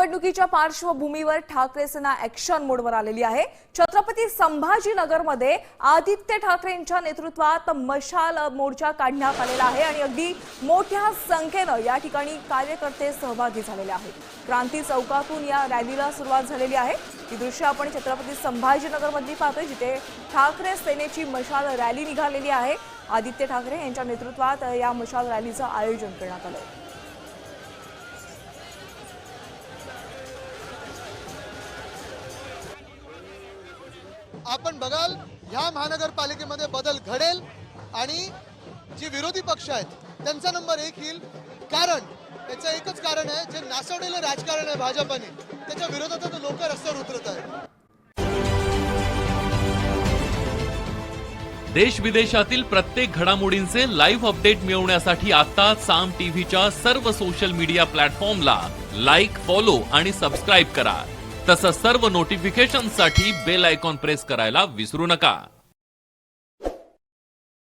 निवडणुकीच्या पार्श्वभूमीवर ठाकरे सेना ऍक्शन मोडवर आलेली आहे। छत्रपती संभाजीनगरमध्ये आदित्य ठाकरेंच्या नेतृत्वात मशाल मोर्चा काढण्यात आलेला आहे आणि अगदी मोठ्या संख्येने या ठिकाणी कार्यकर्ते सहभागी झालेले आहेत। क्रांती चौकातून या रॅलीला सुरुवात झालेली आहे। ही दृश्य आपण छत्रपती संभाजीनगरमध्ये पाहतोय, जिथे ठाकरे सेनेची मशाल रॅली निघालेली आहे। आदित्य ठाकरे यांच्या नेतृत्वात या मशाल रॅलीचं आयोजन करण्यात आलं आहे। आपण बघाल ह्या महानगरपालिकेमध्ये बदल घडेल आणि जे विरोधी पक्ष आहेत त्यांचा नंबर 1 येईल। कारण त्याचं एकच कारण आहे, जे नासवलेलं राजकारण आहे भाजपने, त्याच्या विरोधात लोक रस्त्यावर उतरत आहेत। देश विदेशातील प्रत्येक घडामोडींचे लाईव्ह अपडेट मिळवण्यासाठी आता साम टीव्हीच्या सर्व सोशल मीडिया प्लॅटफॉर्मला लाईक, फॉलो आणि सबस्क्राईब करा। तसंच सर्व नोटिफिकेशनसाठी बेल आयकॉन प्रेस करायला विसरू नका।